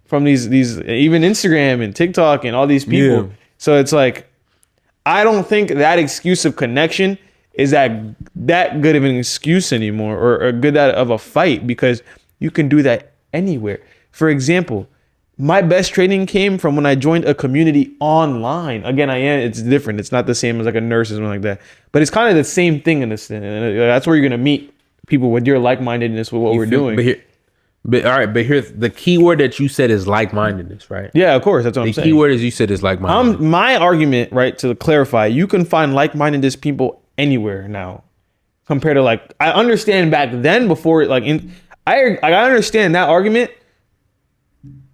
from these even Instagram and TikTok and all these people. Yeah. So it's like I don't think that excuse of connection is that good of an excuse anymore or good of a fight because you can do that anywhere. For example, my best training came from when I joined a community online. Again, it's different. It's not the same as like a nurse or something like that, but it's kind of the same thing in a sense. That's where you're going to meet people with your like-mindedness with what we're doing. But here's the key word that you said is like-mindedness, right? Yeah, of course. That's what I'm saying. The key word is you said is like-mindedness. My argument, right, to clarify, you can find like-mindedness people anywhere now compared to like I understand back then before like I understand that argument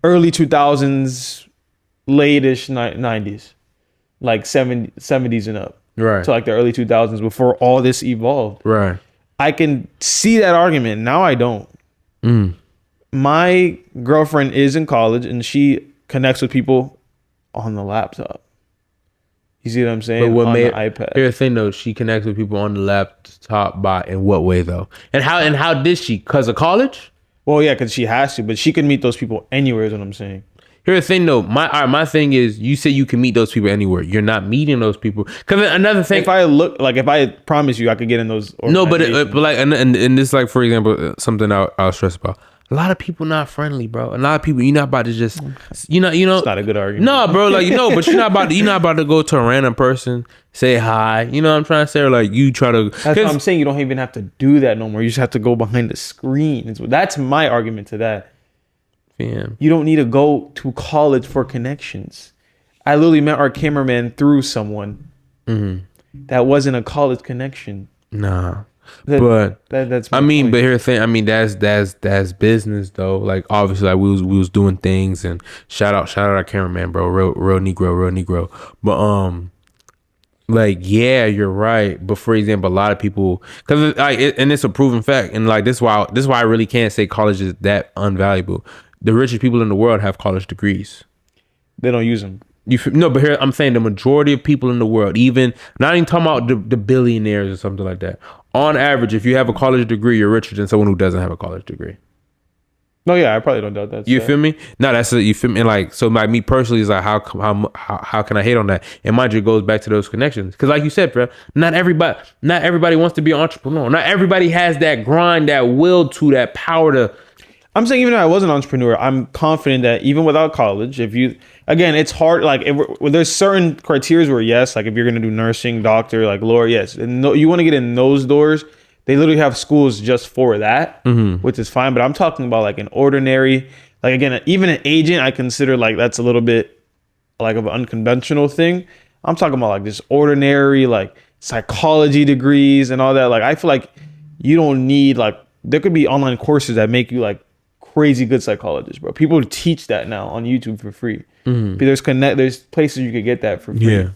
early 2000s late-ish 90s like 70s and up right to like the early 2000s before all this evolved. Right. I can see that argument. Now I don't. My girlfriend is in college and she connects with people on the laptop. You see what I'm saying? But on the iPad. Here's the thing though, she connects with people on the laptop by in what way though? And how did she? Because of college? Well, yeah, because she has to, but she can meet those people anywhere is what I'm saying. Here's the thing though, my thing is you say you can meet those people anywhere. You're not meeting those people. Because another thing, if I promise you I could get in those. No, but like and this like for example something I'll stress about. A lot of people not friendly, bro. A lot of people, you're not about to just, you know. It's not a good argument. No, bro, like but you're not about to go to a random person, say hi. You know what I'm trying to say? Or like you try to. That's what I'm saying. You don't even have to do that no more. You just have to go behind the screen. That's my argument to that. Yeah. You don't need to go to college for connections. I literally met our cameraman through someone. That wasn't a college connection. Nah. That's I mean, point. but here's the thing. I mean, that's business though. Like obviously, like we was doing things, and shout out our cameraman, bro, real Negro. But like yeah, you're right. But for example, a lot of people, because and it's a proven fact, and like this is why I really can't say college is that unvaluable. The richest people in the world have college degrees. They don't use them. No, but here I'm saying the majority of people in the world, even not even talking about the billionaires or something like that. On average, if you have a college degree, you're richer than someone who doesn't have a college degree. No, yeah, I probably don't doubt that. You feel me? No, you feel me? Like, so like me personally is like, how can I hate on that? And mind you, it goes back to those connections. Cause like you said, bro, not everybody wants to be an entrepreneur. Not everybody has that grind, that will to, that power to. I'm saying even if I was an entrepreneur, I'm confident that even without college, if you, again, it's hard. Like there's certain criteria where yes, like if you're gonna do nursing, doctor, like lawyer, yes, and no, you want to get in those doors. They literally have schools just for that, which is fine. But I'm talking about like an ordinary, like again, even an agent, I consider like that's a little bit like of an unconventional thing. I'm talking about like this ordinary, like psychology degrees and all that. Like I feel like you don't need like, there could be online courses that make you like crazy good psychologists, bro. People teach that now on YouTube for free. There's places you could get that for free. Yeah,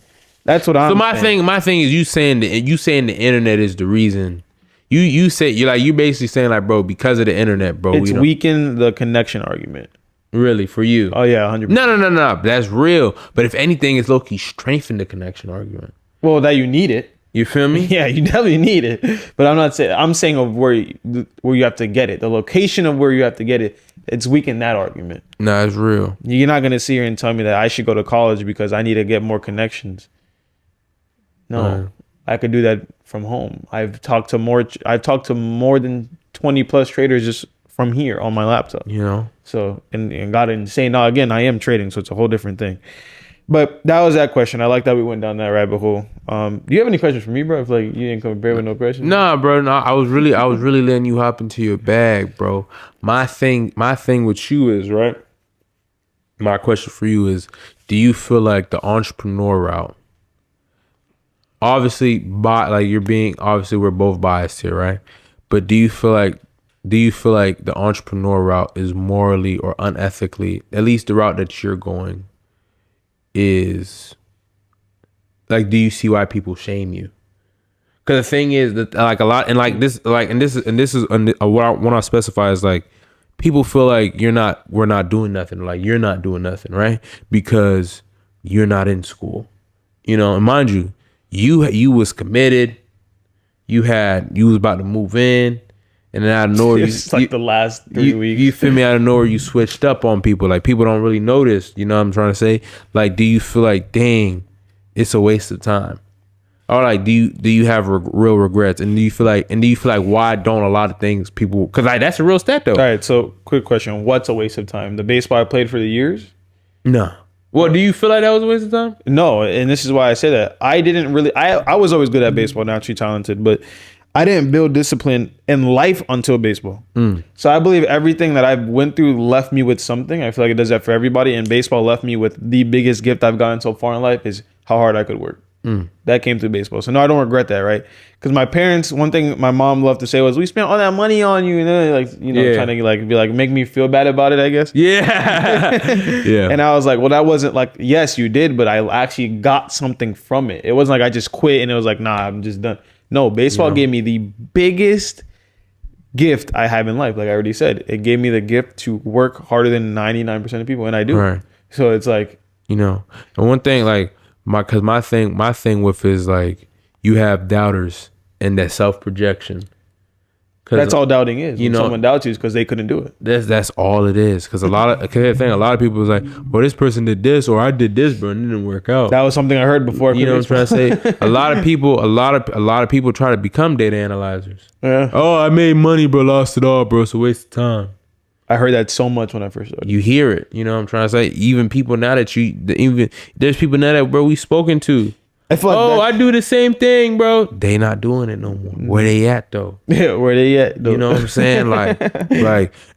that's what I'm. So my saying. thing is you saying the internet is the reason. You say you're basically saying like, bro, because of the internet, bro, it's weakened the connection argument. Really, for you? Oh yeah, 100%. No. That's real. But if anything, it's low key strengthened the connection argument. Well, that you need it. You feel me? Yeah, you definitely need it. But I'm not saying. I'm saying of where you have to get it. The location of where you have to get it. It's weakened that argument. Nah, it's real. You're not gonna sit here and tell me that I should go to college because I need to get more connections. No, I could do that from home. I've talked to more than 20 plus traders just from here on my laptop. You know. So and got insane. Now again, I am trading, so it's a whole different thing. But that was that question. I like that we went down that rabbit hole. Do you have any questions for me, bro? If like you didn't come prepared with no questions. Nah, bro. No, I was really letting you hop into your bag, bro. My thing with you is, right. My question for you is, do you feel like the entrepreneur route? Obviously, obviously we're both biased here, right? But do you feel like the entrepreneur route is morally or unethically, at least the route that you're going, is like, do you see why people shame you? Because the thing is that like a lot, and like this, like, and this is what I want to specify is like, people feel like we're not doing nothing, like you're not doing nothing, right? Because you're not in school, and mind you, you was committed, you was about to move in, and then out of nowhere, it's like the last 3 weeks. You feel me? Out of nowhere, you switched up on people. Like people don't really notice. You know what I'm trying to say? Like, do you feel like, dang, it's a waste of time? Or like, do you have real regrets? And do you feel like why don't a lot of things people? Because like that's a real stat though. All right. So quick question: what's a waste of time? The baseball I played for the years? No. Well, do you feel like that was a waste of time? No, and this is why I say that. I didn't really. I was always good at baseball, naturally talented, but I didn't build discipline in life until baseball. So I believe everything that I went through left me with something. I feel like it does that for everybody. And baseball left me with the biggest gift I've gotten so far in life is how hard I could work. That came through baseball. So no, I don't regret that, right? Because my parents, one thing my mom loved to say was, "We spent all that money on you," and then trying to like be like make me feel bad about it, I guess. Yeah. Yeah. And I was like, well, that wasn't like, yes, you did, but I actually got something from it. It wasn't like I just quit and it was like, nah, I'm just done. No, baseball gave me the biggest gift I have in life. Like I already said, it gave me the gift to work harder than 99% of people, and I do. Right. So it's like, and one thing, like my thing with is like, you have doubters and that self-projection. That's all doubting is. When someone doubts you, is because they couldn't do it. That's all it is. Because a lot of people was like, well, this person did this or I did this, but it didn't work out. That was something I heard before. You know what I'm trying to say? A lot of people try to become data analyzers. Yeah. Oh, I made money, bro, lost it all, bro. It's a waste of time. I heard that so much when I first started. You hear it. You know what I'm trying to say? Even people now that there's people now that, bro, we spoken to. I feel like I do the same thing, bro. They not doing it no more. Where they at though? Yeah, where they at though? You know what I'm saying?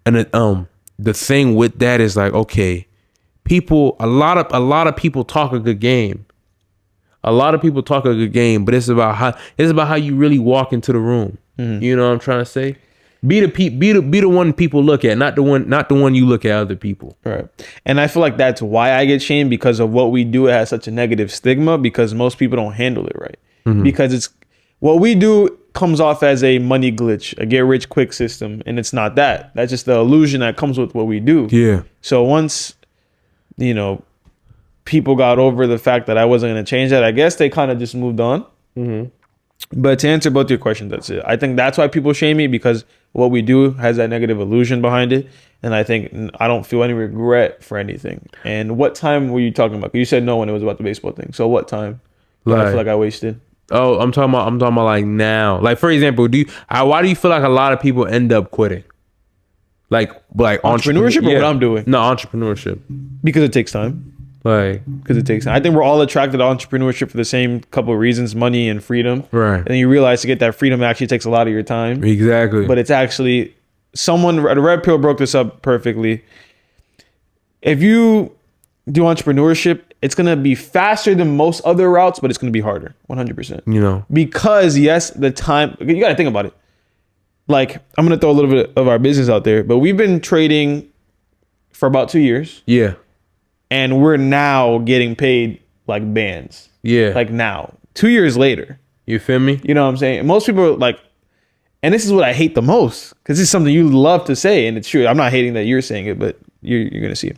And the thing with that is like, okay, a lot of people talk a good game. A lot of people talk a good game, but it's about how you really walk into the room. You know what I'm trying to say? Be the one people look at, not the one you look at other people. Right. And I feel like that's why I get shamed, because of what we do. It has such a negative stigma because most people don't handle it right. Because it's what we do comes off as a money glitch, a get rich quick system, and it's not that. That's just the illusion that comes with what we do. Yeah. So once people got over the fact that I wasn't going to change that, I guess they kind of just moved on. But to answer both your questions, that's it. I think that's why people shame me, because what we do has that negative illusion behind it. And I think I don't feel any regret for anything. And what time were you talking about? You said no when it was about the baseball thing. So what time? Did I feel like I wasted. Oh, I'm talking about like now. Like, for example, why do you feel like a lot of people end up quitting? Like Entrepreneurship or what I'm doing? No, entrepreneurship. Because it takes time. Like, Because it takes time. I think we're all attracted to entrepreneurship for the same couple of reasons: money and freedom. right. And then you realize to get that freedom actually takes a lot of your time. Exactly. But it's actually someone at Red Pill broke this up perfectly. If you do entrepreneurship, it's gonna be faster than most other routes, but it's gonna be harder, 100%. you know, Because yes, the time, you gotta think about it. Like, I'm gonna throw a little bit of our business out there, but we've been trading for about 2 years, yeah. and we're now getting paid like bands. Yeah. Like now, 2 years later. You feel me? You know what I'm saying? Most people are like, and this is what I hate the most, because this is something you love to say, and it's true. I'm not hating that you're saying it, but you're gonna see it.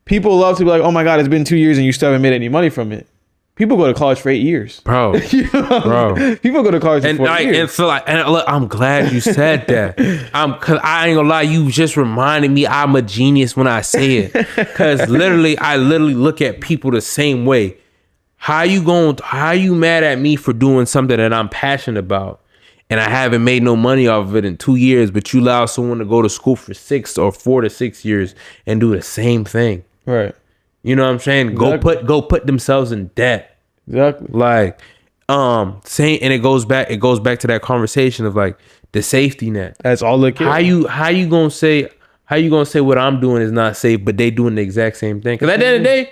People love to be like, oh my God, it's been 2 years and you still haven't made any money from it. People go to college for 8 years. Bro. You know? Bro. People go to college for 4 years. And feel like, and look, I'm glad you said that. Cause I ain't gonna lie, you just reminded me I'm a genius when I say it. Cause I literally look at people the same way. How you mad at me for doing something that I'm passionate about, and I haven't made no money off of it in 2 years, but you allow someone to go to school for 4 to 6 years and do the same thing? Right. You know what I'm saying? Exactly. Go put themselves in debt. Exactly. Like, saying, and it goes back to that conversation of like the safety net. That's all it is. How you gonna say what I'm doing is not safe, but they doing the exact same thing? Because at the end of the day,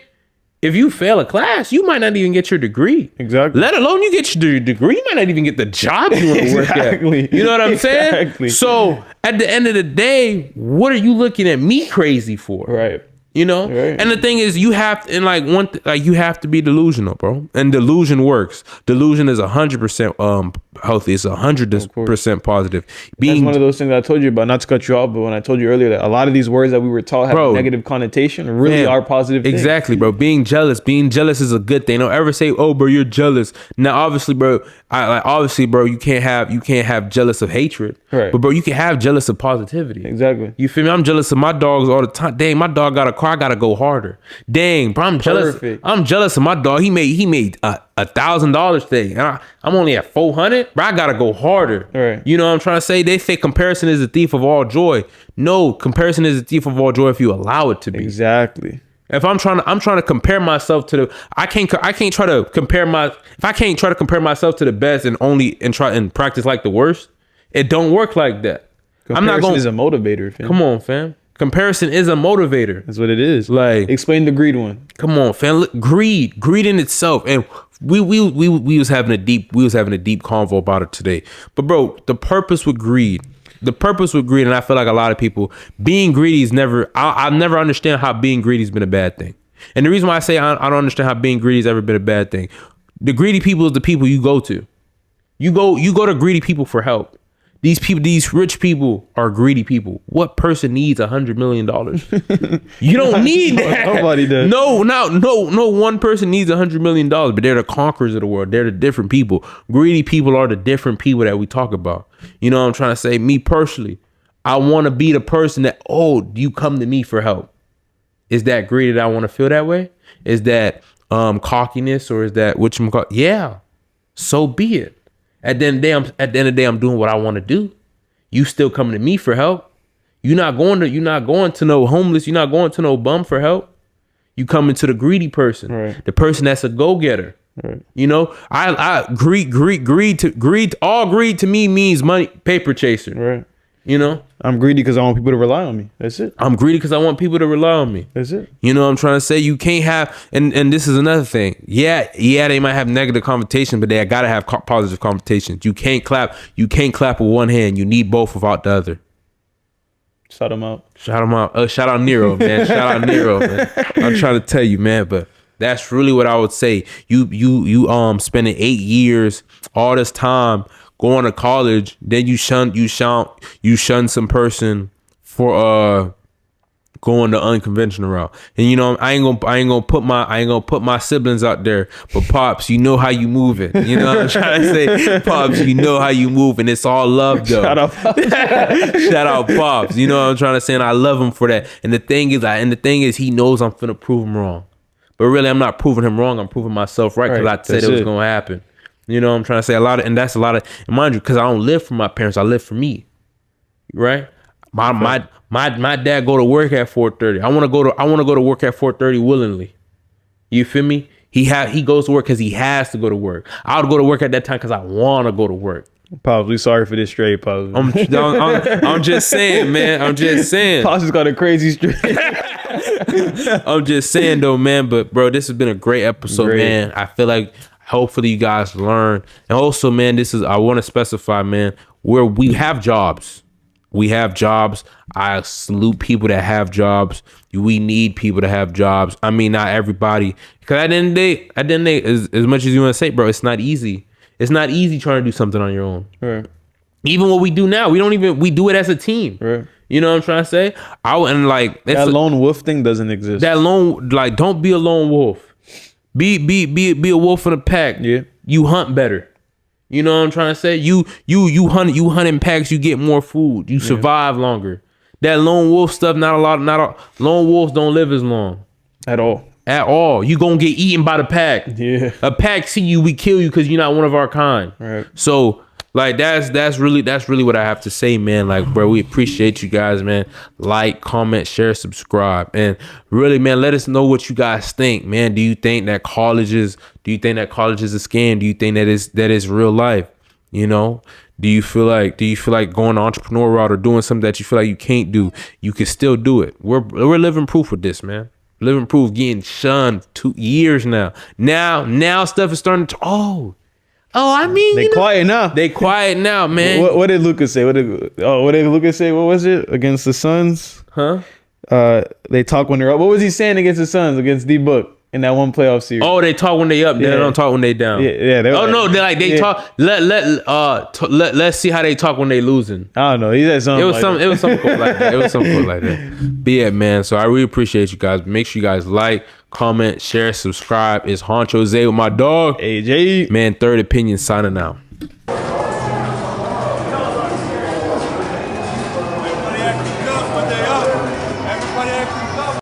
if you fail a class, you might not even get your degree. Exactly. Let alone you get your degree, you might not even get the job you want to work Exactly. at. You know what I'm saying? Exactly. So at the end of the day, what are you looking at me crazy for? Right. You know, Right. and the thing is, you have to, and like you have to be delusional, bro. And delusion works. Delusion is 100% healthy. It's 100% positive. That's one of those things I told you about. Not to cut you off, but when I told you earlier that a lot of these words that we were taught have a negative connotation, really are positive things. Exactly, bro. Being jealous is a good thing. Don't ever say, "Oh, bro, you're jealous." Now, obviously, bro, you can't have jealous of hatred. Right. But bro, you can have jealous of positivity. Exactly. You feel me? I'm jealous of my dogs all the time. Dang, my dog got a car. I gotta go harder. Dang, bro, I'm jealous. Perfect. I'm jealous of my dog. He made $1,000 today. And I'm only at 400. Bro, I gotta go harder. Right. You know what I'm trying to say? They say comparison is the thief of all joy. No, comparison is the thief of all joy if you allow it to be. Exactly. If I'm trying to compare myself to if I can't try to compare myself to the best and try and practice like the worst, it don't work like that. Comparison is a motivator, fam. Come on, fam. Comparison is a motivator. That's what it is. Like, explain the greed one. Come on, fam. Look, greed in itself, and we was having a deep convo about it today. But bro, the purpose with greed, and I feel like a lot of people being greedy is never. I never understand how being greedy has been a bad thing. And the reason why I say I don't understand how being greedy has ever been a bad thing, the greedy people is the people you go to. You go to greedy people for help. These rich people are greedy people. What person needs $100 million? You don't need that. Nobody does. No one person needs $100 million, but they're the conquerors of the world. They're the different people. Greedy people are the different people that we talk about. You know what I'm trying to say? Me personally, I want to be the person that, you come to me for help. Is that greedy that I want to feel that way? Is that cockiness, or is that whatchamacallit? Yeah, so be it. At the end of the day, I'm doing what I want to do. You still coming to me for help. You're not going to no homeless. You're not going to no bum for help. You coming to the greedy person, right. The person that's a go-getter. Right. You know, greed to me means money, paper chaser. Right. You know, I'm greedy because I want people to rely on me. That's it. I'm greedy because I want people to rely on me. That's it. You know what I'm trying to say? You can't have, and this is another thing. Yeah, they might have negative connotation, but they gotta have positive connotations. You can't clap with one hand. You need both without the other. Shout them out. Shout out Nero, man. Shout out Nero, man. I'm trying to tell you, man, but that's really what I would say. You spending 8 years, all this time going to college, then you shun some person for going the unconventional route. And you know, I ain't gonna put my siblings out there, but Pops, you know how you moving. You know what I'm trying to say? Pops, you know how you moving. It's all love though. Shout out. Shout out Pops. You know what I'm trying to say? And I love him for that. And the thing is, he knows I'm finna prove him wrong. But really, I'm not proving him wrong. I'm proving myself right, because I said it was gonna happen. You know what I'm trying to say? And that's a lot of, and mind you, because I don't live for my parents, I live for me. Right? My dad go to work at 4:30. I want to go to work at 4:30 willingly. You feel me? He goes to work because he has to go to work. I would go to work at that time because I want to go to work. Probably sorry for this straight, Pops. I'm just saying, man. I'm just saying. Pops has got a crazy straight. I'm just saying though, man. But bro, this has been a great episode, man. I feel like hopefully you guys learn. And also, man, I want to specify, man, where we have jobs. We have jobs. I salute people that have jobs. We need people to have jobs. I mean, not everybody. Because at the end of the day, as much as you want to say, bro, it's not easy. It's not easy trying to do something on your own. Right. Even what we do now, we do it as a team. Right. You know what I'm trying to say? That lone wolf thing doesn't exist. Don't be a lone wolf. Be a wolf in a pack. Yeah. You hunt better. You know what I'm trying to say? You hunt in packs, you get more food. You survive longer. That lone wolf stuff, lone wolves don't live as long. At all. You gonna get eaten by the pack. Yeah. A pack see you, we kill you because you're not one of our kind. Right. So like that's really what I have to say, man. Like, bro, we appreciate you guys, man. Like, comment, share, subscribe. And really, man, let us know what you guys think, man. Do you think that college is a scam? Do you think that is real life? You know? Do you feel like going the entrepreneur route or doing something that you feel like you can't do? You can still do it. We're living proof with this, man. Living proof, getting shunned 2 years now. Now stuff is starting to I mean, they quiet now. They quiet now, man. What did Lucas say? What did Lucas say? What was it against the Suns? Huh? They talk when they're up. What was he saying against the Suns, against D-Book in that one playoff series? Oh, they talk when they up. They don't talk when they down. Yeah. Talk. Let's see how they talk when they losing. I don't know. He said something. It was something cool like that. It was something cool like that. But yeah, man. So I really appreciate you guys. Make sure you guys like, comment, share, subscribe. It's Honcho Zay with my dog AJ. Man, Third Opinion signing out.